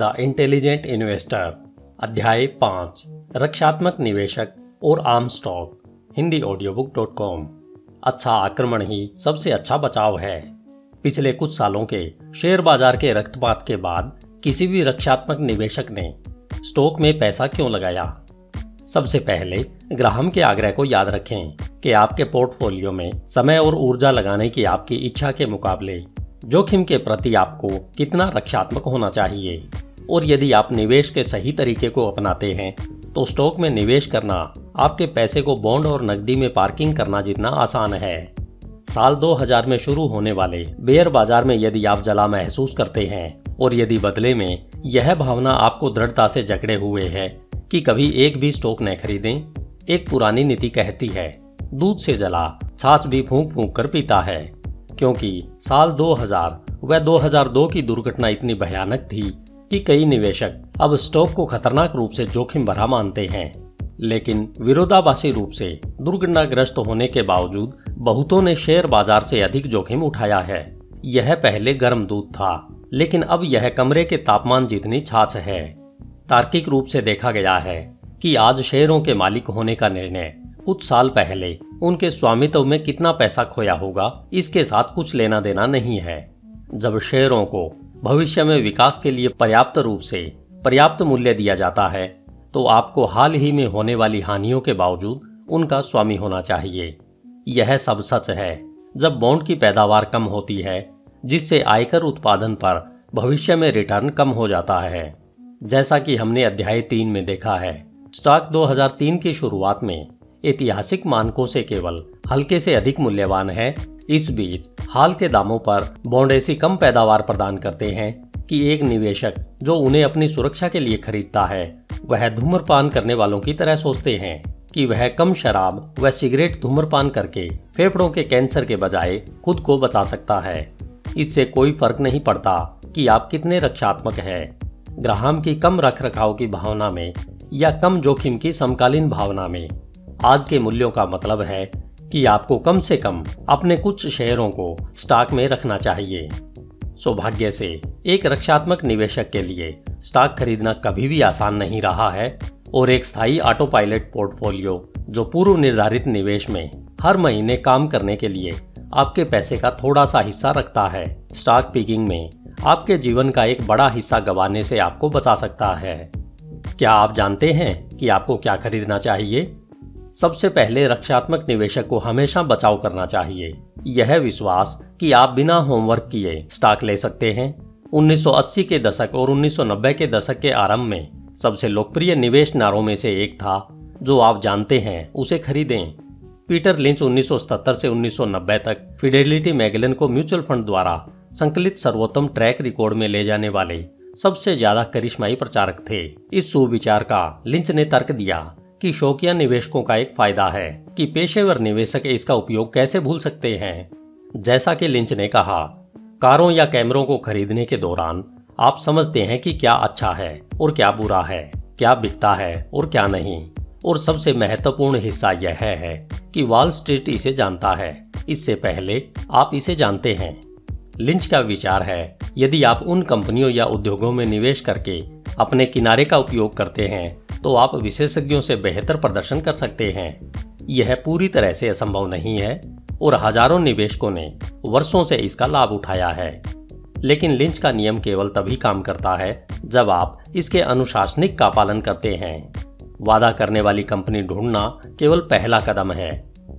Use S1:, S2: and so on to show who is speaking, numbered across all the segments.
S1: The intelligent investor अध्याय 5 रक्षात्मक निवेशक और आम स्टॉक हिंदी समय और ऊर्जा लगाने की आपकी इच्छा के मुकाबले जोखिम के प्रति आपको कितना रक्षात्मक होना चाहिए। और यदि आप निवेश के सही तरीके को अपनाते हैं तो स्टॉक में निवेश करना आपके पैसे को बॉन्ड और नकदी में पार्किंग करना जितना आसान है। साल 2000 में शुरू होने वाले बेयर बाजार में यदि आप जला महसूस करते हैं और यदि बदले में यह भावना आपको दृढ़ता से जकड़े हुए है कि कभी एक भी स्टॉक न खरीदें, एक पुरानी नीति कहती है दूध से जला छाछ भी फूंक फूंक कर पीता है। क्योंकि साल 2000 व 2002 की दुर्घटना इतनी भयानक थी कि कई निवेशक अब स्टॉक को खतरनाक रूप से जोखिम भरा मानते हैं। लेकिन विरोधाभासी रूप से दुर्घटनाग्रस्त होने के बावजूद बहुतों ने शेयर बाजार से अधिक जोखिम उठाया है। यह पहले गर्म दूध था, लेकिन अब यह कमरे के तापमान जितनी छाछ है। तार्किक रूप से देखा गया है कि आज शेयरों के मालिक होने का निर्णय कुछ साल पहले उनके स्वामित्व में कितना पैसा खोया होगा इसके साथ कुछ लेना देना नहीं है। जब शेयरों को भविष्य में विकास के लिए पर्याप्त रूप से पर्याप्त मूल्य दिया जाता है तो आपको हाल ही में होने वाली हानियों के बावजूद उनका स्वामी होना चाहिए। यह सब सच है जब बॉन्ड की पैदावार कम होती है, जिससे आयकर उत्पादन पर भविष्य में रिटर्न कम हो जाता है। जैसा कि हमने अध्याय 3 में देखा है, स्टॉक 2003 की शुरुआत में ऐतिहासिक मानकों से केवल हल्के से अधिक मूल्यवान है। इस बीच हाल के दामों पर बॉन्ड ऐसी कम पैदावार प्रदान करते हैं कि एक निवेशक जो उन्हें अपनी सुरक्षा के लिए खरीदता है वह धूम्रपान करने वालों की तरह सोचते हैं कि वह कम शराब व सिगरेट धूम्रपान करके फेफड़ों के कैंसर के बजाय खुद को बचा सकता है। इससे कोई फर्क नहीं पड़ता कि आप कितने रक्षात्मक हैं। ग्राहम की कम रखरखाव की भावना में या कम जोखिम की समकालीन भावना में आज के मूल्यों का मतलब है कि आपको कम से कम अपने कुछ शेयरों को स्टॉक में रखना चाहिए। सौभाग्य से एक रक्षात्मक निवेशक के लिए स्टॉक खरीदना कभी भी आसान नहीं रहा है और एक स्थायी ऑटो पायलट पोर्टफोलियो जो पूर्व निर्धारित निवेश में हर महीने काम करने के लिए आपके पैसे का थोड़ा सा हिस्सा रखता है, स्टॉक पिकिंग में आपके जीवन का एक बड़ा हिस्सा गंवाने से आपको बचा सकता है। क्या आप जानते हैं कि आपको क्या खरीदना चाहिए? सबसे पहले रक्षात्मक निवेशक को हमेशा बचाव करना चाहिए यह विश्वास कि आप बिना होमवर्क किए स्टॉक ले सकते हैं। 1980 के दशक और 1990 के दशक के आरंभ में सबसे लोकप्रिय निवेश नारों में से एक था जो आप जानते हैं उसे खरीदें। पीटर लिंच 1977 से 1990 तक फिडेलिटी मैगेलन को म्यूचुअल फंड द्वारा संकलित सर्वोत्तम ट्रैक रिकॉर्ड में ले जाने वाले सबसे ज्यादा करिश्माई प्रचारक थे। इस सुविचार का लिंच ने तर्क दिया कि शौकिया निवेशकों का एक फायदा है कि पेशेवर निवेशक इसका उपयोग कैसे भूल सकते हैं। जैसा कि लिंच ने कहा, कारों या कैमरों को खरीदने के दौरान आप समझते हैं कि क्या अच्छा है और क्या बुरा है, क्या बिकता है और क्या नहीं। और सबसे महत्वपूर्ण हिस्सा यह है कि वॉल स्ट्रीट इसे जानता है इससे पहले आप इसे जानते हैं। लिंच का विचार है यदि आप उन कंपनियों या उद्योगों में निवेश करके अपने किनारे का उपयोग करते हैं तो आप विशेषज्ञों से बेहतर प्रदर्शन कर सकते हैं। यह पूरी तरह से असंभव नहीं है और हजारों निवेशकों ने वर्षों से इसका लाभ उठाया है। लेकिन लिंच का नियम केवल तभी काम करता है जब आप इसके अनुशासनिक का पालन करते हैं। वादा करने वाली कंपनी ढूंढना केवल पहला कदम है,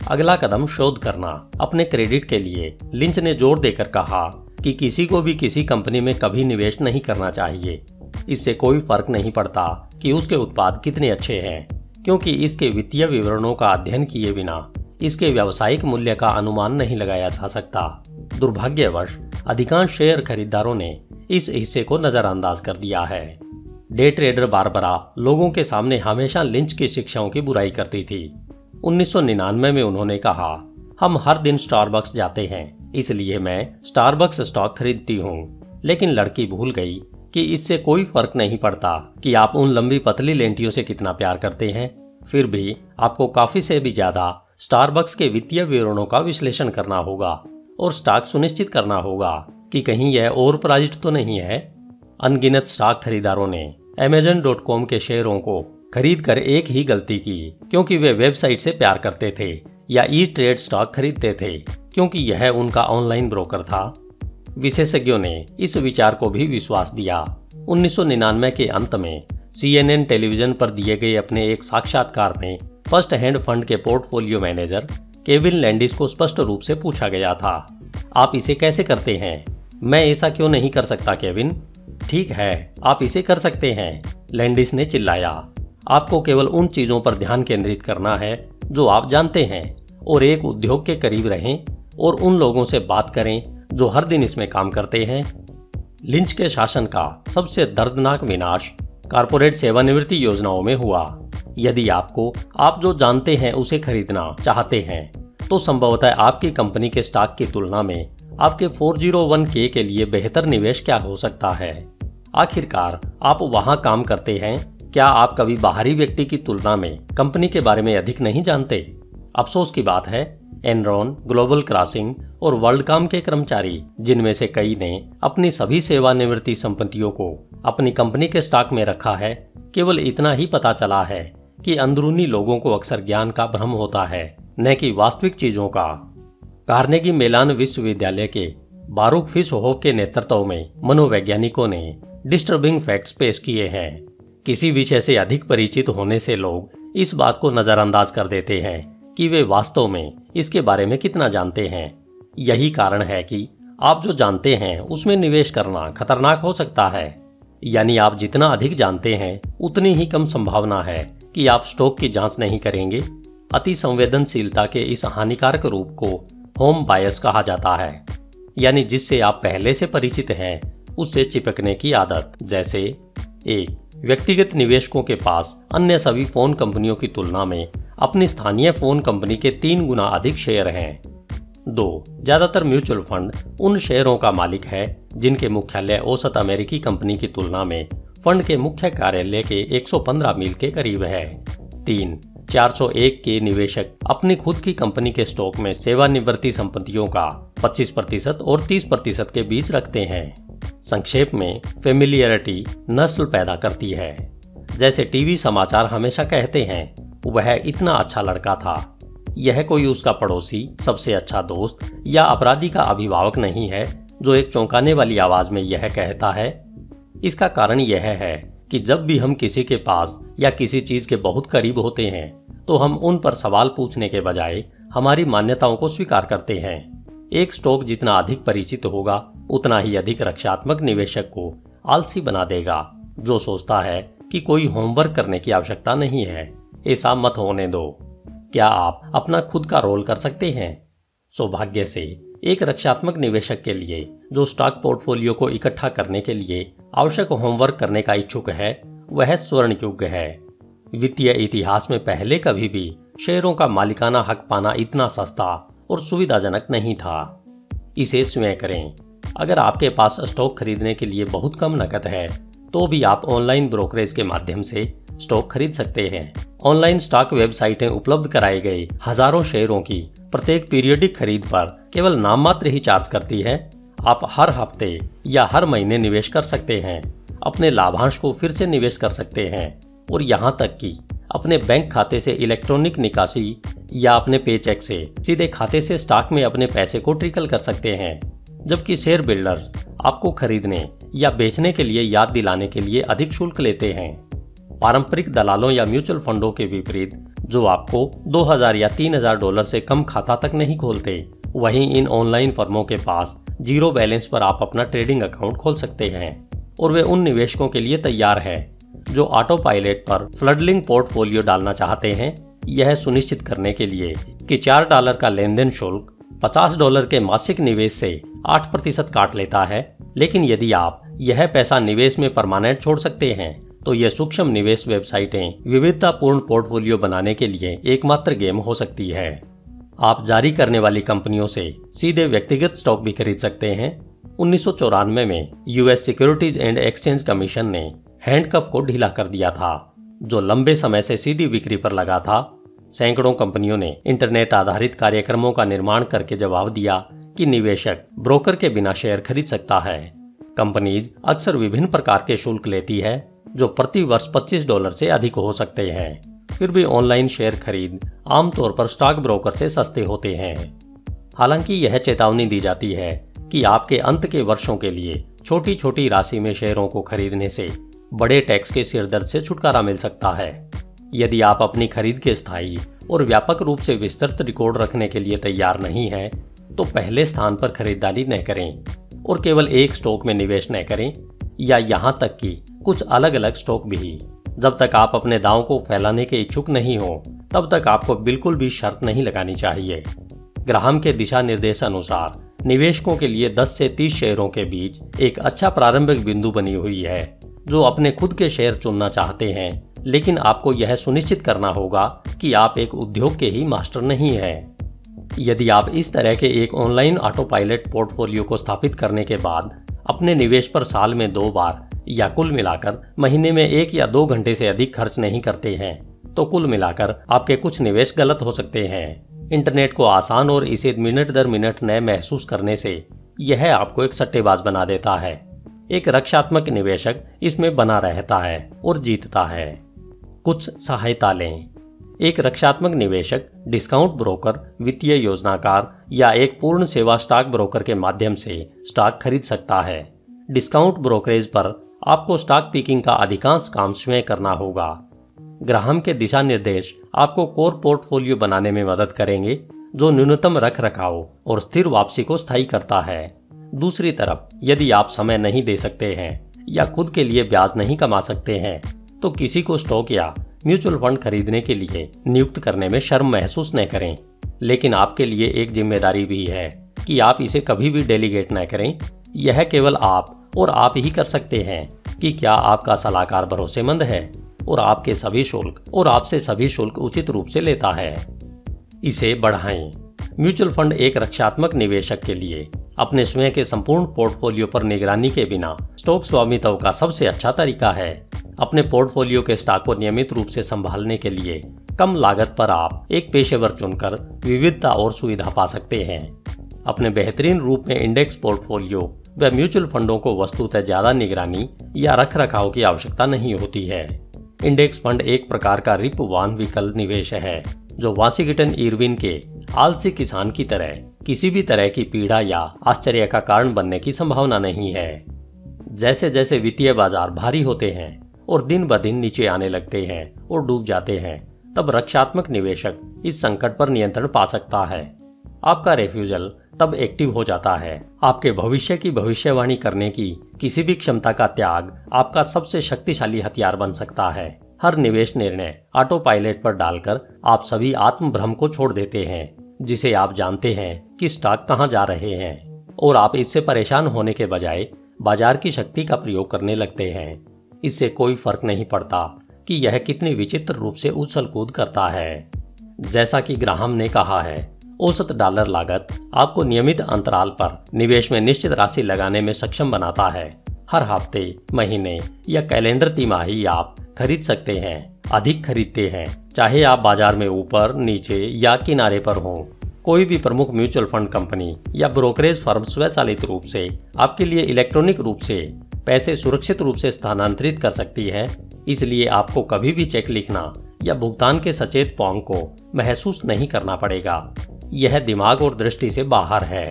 S1: अगला कदम शोध करना। अपने क्रेडिट के लिए लिंच ने जोर देकर कहा कि किसी को भी किसी कंपनी में कभी निवेश नहीं करना चाहिए। इससे कोई फर्क नहीं पड़ता कि उसके उत्पाद कितने अच्छे हैं, क्योंकि इसके वित्तीय विवरणों का अध्ययन किए बिना इसके व्यावसायिक मूल्य का अनुमान नहीं लगाया जा सकता। दुर्भाग्यवश अधिकांश शेयर खरीदारों ने इस हिस्से को नजरअंदाज कर दिया है। डे ट्रेडर बारबरा लोगों के सामने हमेशा लिंच की शिक्षाओं की बुराई करती थी। 1999 में उन्होंने कहा, हम हर दिन स्टारबक्स जाते हैं इसलिए मैं स्टारबक्स स्टॉक खरीदती हूँ। लेकिन लड़की भूल गई कि इससे कोई फर्क नहीं पड़ता कि आप उन लंबी पतली लेंटियों से कितना प्यार करते हैं। फिर भी आपको काफी से भी ज्यादा स्टारबक्स के वित्तीय विवरणों का विश्लेषण करना होगा और स्टॉक सुनिश्चित करना होगा कि कहीं यह ओवर प्राइस्ड तो नहीं है। अनगिनत स्टॉक खरीदारों ने Amazon.com के शेयरों को खरीद कर एक ही गलती की, क्योंकि वे वेबसाइट से प्यार करते थे, या ई ट्रेड स्टॉक खरीदते थे क्योंकि यह उनका ऑनलाइन ब्रोकर था। विशेषज्ञों ने इस विचार को भी विश्वास दिया। 1999 के अंत में CNN टेलीविजन पर दिए गए अपने एक साक्षात्कार में फर्स्ट हैंड फंड के पोर्टफोलियो मैनेजर केविन लैंडिस को स्पष्ट रूप से पूछा गया था, आप इसे कैसे करते हैं? मैं ऐसा क्यों नहीं कर सकता केविन? ठीक है, आप इसे कर सकते हैं, लैंडिस ने चिल्लाया। आपको केवल उन चीजों पर ध्यान केंद्रित करना है जो आप जानते हैं, और एक उद्योग के करीब रहें और उन लोगों से बात करें जो हर दिन इसमें काम करते हैं। लिंच के शासन का सबसे दर्दनाक विनाश कॉर्पोरेट सेवानिवृत्ति योजनाओं में हुआ। यदि आप जो जानते हैं उसे खरीदना चाहते हैं, तो संभवतः आपकी कंपनी के स्टॉक की तुलना में आपके 401k के लिए बेहतर निवेश क्या हो सकता है? आखिरकार आप वहां काम करते हैं, क्या आप कभी बाहरी व्यक्ति की तुलना में कंपनी के बारे में अधिक नहीं जानते? अफसोस की बात है, एनरॉन, ग्लोबल क्रॉसिंग और वर्ल्डकॉम के कर्मचारी, जिनमें से कई ने अपनी सभी सेवानिवृत्ति संपत्तियों को अपनी कंपनी के स्टॉक में रखा है, केवल इतना ही पता चला है कि अंदरूनी लोगों को अक्सर ज्ञान का भ्रम होता है, न कि वास्तविक चीजों का। कार्नेगी मेलन विश्वविद्यालय के बारूक फिशहोफ के नेतृत्व में मनोवैज्ञानिकों ने डिस्टर्बिंग फैक्ट्स पेश किए हैं। किसी विषय से अधिक परिचित होने से लोग इस बात को नजरअंदाज कर देते हैं कि वे वास्तव में इसके बारे में कितना जानते हैं। यही कारण है कि आप जो जानते हैं उसमें निवेश करना खतरनाक हो सकता है। यानी आप जितना अधिक जानते हैं उतनी ही कम संभावना है कि आप स्टॉक की जांच नहीं करेंगे। अति संवेदनशीलता के इस हानिकारक रूप को होम बायस कहा जाता है, यानी जिससे आप पहले से परिचित हैं उससे चिपकने की आदत। जैसे 1. व्यक्तिगत निवेशकों के पास अन्य सभी फोन कंपनियों की तुलना में अपनी स्थानीय फोन कंपनी के 3 गुना अधिक शेयर हैं। 2. ज्यादातर म्यूचुअल फंड उन शेयरों का मालिक है जिनके मुख्यालय औसत अमेरिकी कंपनी की तुलना में फंड के मुख्य कार्यालय के 115 मील के करीब है। 3. 401 के निवेशक अपनी खुद की कंपनी के स्टॉक में सेवानिवृत्ति संपत्तियों का 25% और 30% के बीच रखते हैं। संक्षेप में, फेमिलियरिटी नस्ल पैदा करती है। जैसे टीवी समाचार हमेशा कहते हैं, वह इतना अच्छा लड़का था। यह कोई उसका पड़ोसी, सबसे अच्छा दोस्त या अपराधी का अभिभावक नहीं है जो एक चौंकाने वाली आवाज में यह कहता है। इसका कारण यह है कि जब भी हम किसी के पास या किसी चीज के बहुत करीब होते हैं, तो हम उन पर सवाल पूछने के बजाय हमारी मान्यताओं को स्वीकार करते हैं। एक स्टॉक जितना अधिक परिचित होगा, उतना ही अधिक रक्षात्मक निवेशक को आलसी बना देगा, जो सोचता है कि कोई होमवर्क करने की आवश्यकता नहीं है। ऐसा मत होने दो। क्या आप अपना खुद का रोल कर सकते हैं? सौभाग्य से एक रक्षात्मक निवेशक के लिए जो स्टॉक पोर्टफोलियो को इकट्ठा करने के लिए आवश्यक होमवर्क करने का इच्छुक है, वह स्वर्ण युग है। वित्तीय इतिहास में पहले कभी भी शेयरों का मालिकाना हक पाना इतना सस्ता और सुविधाजनक नहीं था। इसे स्वयं करें। अगर आपके पास स्टॉक खरीदने के लिए बहुत कम नकद है, तो भी आप ऑनलाइन ब्रोकरेज के माध्यम से स्टॉक खरीद सकते हैं। ऑनलाइन स्टॉक वेबसाइटें उपलब्ध कराए गए हजारों शेयरों की प्रत्येक पीरियडिक खरीद पर केवल नाम मात्र ही चार्ज करती है। आप हर हफ्ते या हर महीने निवेश कर सकते हैं, अपने लाभांश को फिर से निवेश कर सकते हैं, और यहाँ तक कि अपने बैंक खाते से इलेक्ट्रॉनिक निकासी या अपने पेचेक से सीधे खाते से स्टॉक में अपने पैसे को ट्रिकल कर सकते हैं। जबकि शेयर बिल्डर्स आपको खरीदने या बेचने के लिए याद दिलाने के लिए अधिक शुल्क लेते हैं। पारंपरिक दलालों या म्यूचुअल फंडों के विपरीत, जो आपको $2000 या $3000 से कम खाता तक नहीं खोलते, वहीं इन ऑनलाइन फर्मों के पास जीरो बैलेंस पर आप अपना ट्रेडिंग अकाउंट खोल सकते हैं, और वे उन निवेशकों के लिए तैयार है जो ऑटो पायलट पर फ्लडलिंग पोर्टफोलियो डालना चाहते हैं, यह सुनिश्चित करने के लिए कि $4 का लेनदेन शुल्क $50 के मासिक निवेश से 8% काट लेता है। लेकिन यदि आप यह पैसा निवेश में परमानेंट छोड़ सकते हैं, तो यह सूक्ष्म निवेश वेबसाइटें विविधतापूर्ण पोर्टफोलियो बनाने के लिए एकमात्र गेम हो सकती है। आप जारी करने वाली कंपनियों से सीधे व्यक्तिगत स्टॉक भी खरीद सकते हैं। 1994 में US securities and exchange commission ने हैंडकफ को ढीला कर दिया था, जो लंबे समय से सीधी बिक्री पर लगा था। सैकड़ों कंपनियों ने इंटरनेट आधारित कार्यक्रमों का निर्माण करके जवाब दिया कि निवेशक ब्रोकर के बिना शेयर खरीद सकता है। कंपनीज अक्सर विभिन्न प्रकार के शुल्क लेती है जो प्रति वर्ष $25 से अधिक हो सकते हैं। फिर भी ऑनलाइन शेयर खरीद आमतौर पर स्टॉक ब्रोकर से सस्ते होते हैं। हालांकि यह चेतावनी दी जाती है कि आपके अंत के वर्षों के लिए छोटी छोटी राशि में शेयरों को खरीदने से बड़े टैक्स के सिरदर्द से छुटकारा मिल सकता है। यदि आप अपनी खरीद के स्थायी और व्यापक रूप से विस्तृत रिकॉर्ड रखने के लिए तैयार नहीं हैं, तो पहले स्थान पर खरीदारी न करें और केवल एक स्टॉक में निवेश न करें या यहाँ तक कि कुछ अलग अलग स्टॉक भी। जब तक आप अपने दांव को फैलाने के इच्छुक नहीं हो, तब तक आपको बिल्कुल भी शर्त नहीं लगानी चाहिए। ग्राहम के दिशा निर्देश अनुसार निवेशकों के लिए 10 से 30 शेयरों के बीच एक अच्छा प्रारंभिक बिंदु बनी हुई है जो अपने खुद के शेयर चुनना चाहते हैं, लेकिन आपको यह सुनिश्चित करना होगा कि आप एक उद्योग के ही मास्टर नहीं हैं। यदि आप इस तरह के एक ऑनलाइन ऑटो पायलट पोर्टफोलियो को स्थापित करने के बाद अपने निवेश पर साल में 2 बार या कुल मिलाकर महीने में 1 या 2 घंटे से अधिक खर्च नहीं करते हैं, तो कुल मिलाकर आपके कुछ निवेश गलत हो सकते हैं। इंटरनेट को आसान और इसे मिनट दर मिनट नए महसूस करने से यह आपको एक सट्टेबाज बना देता है। एक रक्षात्मक निवेशक इसमें बना रहता है और जीतता है। कुछ सहायता लें। एक रक्षात्मक निवेशक डिस्काउंट ब्रोकर, वित्तीय योजनाकार या एक पूर्ण सेवा स्टॉक ब्रोकर के माध्यम से स्टॉक खरीद सकता है। डिस्काउंट ब्रोकरेज पर आपको स्टॉक पिकिंग का अधिकांश काम स्वयं करना होगा। ग्राहम के दिशा निर्देश आपको कोर पोर्टफोलियो बनाने में मदद करेंगे जो न्यूनतम रख रखाव और स्थिर वापसी को स्थायी करता है। दूसरी तरफ यदि आप समय नहीं दे सकते हैं या खुद के लिए ब्याज नहीं कमा सकते हैं, तो किसी को स्टॉक या म्यूचुअल फंड खरीदने के लिए नियुक्त करने में शर्म महसूस न करें। लेकिन आपके लिए एक जिम्मेदारी भी है कि आप इसे कभी भी डेलीगेट न करें। यह केवल आप और आप ही कर सकते हैं कि क्या आपका सलाहकार भरोसेमंद है और आपके सभी शुल्क और आपसे सभी शुल्क उचित रूप से लेता है। इसे बढ़ाएं। म्यूचुअल फंड एक रक्षात्मक निवेशक के लिए अपने स्वयं के संपूर्ण पोर्टफोलियो पर निगरानी के बिना स्टॉक स्वामित्व का सबसे अच्छा तरीका है। अपने पोर्टफोलियो के स्टॉक को नियमित रूप से संभालने के लिए कम लागत पर आप एक पेशेवर चुनकर विविधता और सुविधा पा सकते हैं। अपने बेहतरीन रूप में इंडेक्स पोर्टफोलियो व म्यूचुअल फंडों को वस्तुतः ज्यादा निगरानी या रखरखाव की आवश्यकता नहीं होती है। इंडेक्स फंड एक प्रकार का रिपवान विकल्प निवेश है जो वाशिंगटन इरविन के आलसी किसान की तरह किसी भी तरह की पीड़ा या आश्चर्य का कारण बनने की संभावना नहीं है। जैसे जैसे वित्तीय बाजार भारी होते हैं और दिन ब दिन नीचे आने लगते हैं और डूब जाते हैं, तब रक्षात्मक निवेशक इस संकट पर नियंत्रण पा सकता है। आपका रेफ्यूजल तब एक्टिव हो जाता है। आपके भविष्य की भविष्यवाणी करने की किसी भी क्षमता का त्याग आपका सबसे शक्तिशाली हथियार बन सकता है। हर निवेश निर्णय ऑटो पायलट पर डालकर आप सभी आत्मभ्रम को छोड़ देते हैं, जिसे आप जानते हैं कि स्टॉक कहां जा रहे हैं, और आप इससे परेशान होने के बजाय बाजार की शक्ति का प्रयोग करने लगते हैं। इससे कोई फर्क नहीं पड़ता कि यह कितनी विचित्र रूप से उछल कूद करता है। जैसा कि ग्राहम ने कहा है, औसत डॉलर लागत आपको नियमित अंतराल पर निवेश में निश्चित राशि लगाने में सक्षम बनाता है। हर हफ्ते, महीने या कैलेंडर तिमाही आप खरीद सकते हैं, अधिक खरीदते हैं, चाहे आप बाजार में ऊपर, नीचे या किनारे पर हों। कोई भी प्रमुख म्यूचुअल फंड कंपनी या ब्रोकरेज फर्म स्वचालित रूप से आपके लिए इलेक्ट्रॉनिक रूप से पैसे सुरक्षित रूप से स्थानांतरित कर सकती है। इसलिए आपको कभी भी चेक लिखना या भुगतान के सचेत पोंग को महसूस नहीं करना पड़ेगा। यह दिमाग और दृष्टि से बाहर है।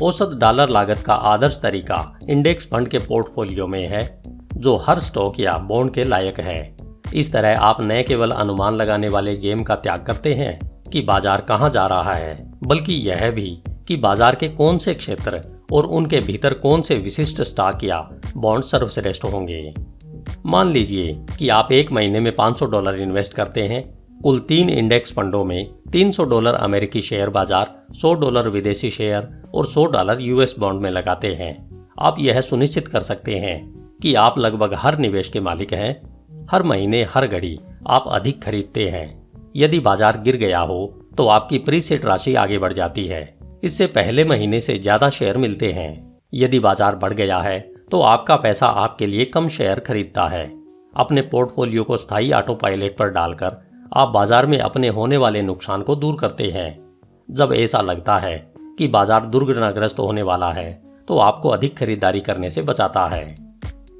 S1: औसत डॉलर लागत का आदर्श तरीका इंडेक्स फंड के पोर्टफोलियो में है जो हर स्टॉक या बॉन्ड के लायक है। इस तरह आप न केवल अनुमान लगाने वाले गेम का त्याग करते हैं कि बाजार कहां जा रहा है, बल्कि यह भी कि बाजार के कौन से क्षेत्र और उनके भीतर कौन से विशिष्ट स्टॉक या बॉन्ड सर्वश्रेष्ठ होंगे। मान लीजिए कि आप एक महीने में $500 इन्वेस्ट करते हैं। कुल 3 इंडेक्स फंडों में $300 अमेरिकी शेयर बाजार, $100 विदेशी शेयर और $100 यूएस बॉन्ड में लगाते हैं। आप यह सुनिश्चित कर सकते हैं कि आप लगभग हर निवेश के मालिक हैं। हर महीने, हर घड़ी आप अधिक खरीदते हैं। यदि बाजार गिर गया हो तो आपकी प्रीसेट राशि आगे बढ़ जाती है। इससे पहले महीने से ज्यादा शेयर मिलते हैं। यदि बाजार बढ़ गया है तो आपका पैसा आपके लिए कम शेयर खरीदता है। अपने पोर्टफोलियो को स्थायी ऑटो पायलट पर डालकर आप बाजार में अपने होने वाले नुकसान को दूर करते हैं। जब ऐसा लगता है कि बाजार दुर्घटनाग्रस्त होने वाला है, तो आपको अधिक खरीदारी करने से बचाता है।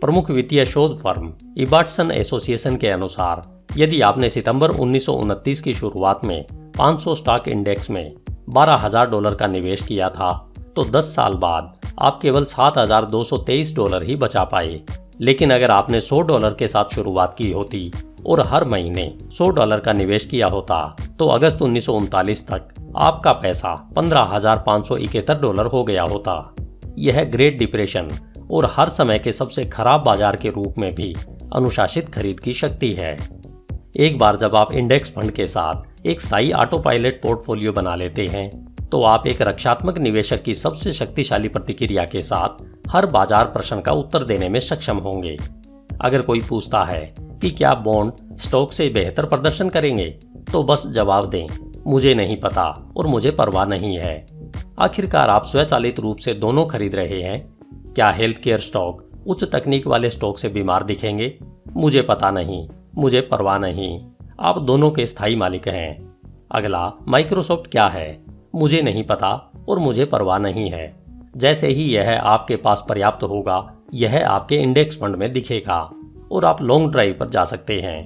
S1: प्रमुख वित्तीय शोध फर्म इबार्टसन एसोसिएशन के अनुसार यदि आपने सितंबर 1929 की शुरुआत में 500 स्टॉक इंडेक्स में $12,000 का निवेश किया था तो 10 साल बाद आप केवल $7,223 ही बचा पाए। लेकिन अगर आपने $100 के साथ शुरुआत की होती और हर महीने $100 का निवेश किया होता तो अगस्त 1939 तक आपका पैसा $15,571 हो गया होता। यह ग्रेट डिप्रेशन और हर समय के सबसे खराब बाजार के रूप में भी अनुशासित खरीद की शक्ति है। एक बार जब आप इंडेक्स फंड के साथ एक स्थायी ऑटो पायलट पोर्टफोलियो बना लेते हैं तो आप एक रक्षात्मक निवेशक की सबसे शक्तिशाली प्रतिक्रिया के साथ हर बाजार प्रश्न का उत्तर देने में सक्षम होंगे। अगर कोई पूछता है कि क्या बॉन्ड स्टॉक से बेहतर प्रदर्शन करेंगे तो बस जवाब दें, मुझे नहीं पता और मुझे परवाह नहीं है। आखिरकार आप स्वचालित रूप से दोनों खरीद रहे हैं। क्या हेल्थ केयर स्टॉक उच्च तकनीक वाले स्टॉक से बीमार दिखेंगे? मुझे पता नहीं, मुझे परवाह नहीं। आप दोनों के स्थायी मालिक हैं। अगला माइक्रोसॉफ्ट क्या है? मुझे नहीं पता और मुझे परवाह नहीं है। जैसे ही यह आपके पास पर्याप्त होगा यह आपके इंडेक्स फंड में दिखेगा और आप लॉन्ग ड्राइव पर जा सकते हैं।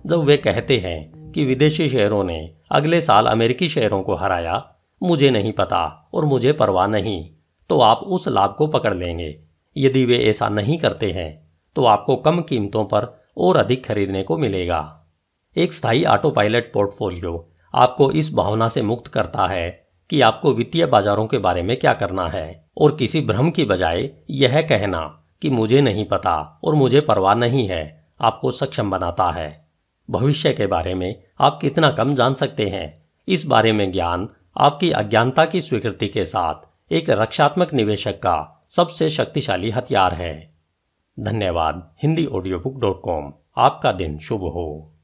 S1: जब वे कहते हैं कि विदेशी शेयरों ने अगले साल अमेरिकी शेयरों को हराया, मुझे नहीं पता और मुझे परवाह नहीं, तो आप उस लाभ को पकड़ लेंगे। यदि वे ऐसा नहीं करते हैं तो आपको कम कीमतों पर और अधिक खरीदने को मिलेगा। एक स्थायी ऑटो पायलट पोर्टफोलियो आपको इस भावना से मुक्त करता है कि आपको वित्तीय बाजारों के बारे में क्या करना है और किसी भ्रम की बजाय यह कहना कि मुझे नहीं पता और मुझे परवाह नहीं है आपको सक्षम बनाता है। भविष्य के बारे में आप कितना कम जान सकते हैं, इस बारे में ज्ञान आपकी अज्ञानता की स्वीकृति के साथ एक रक्षात्मक निवेशक का सबसे शक्तिशाली हथियार है। धन्यवाद। HindiAudiobook.com। आपका दिन शुभ हो।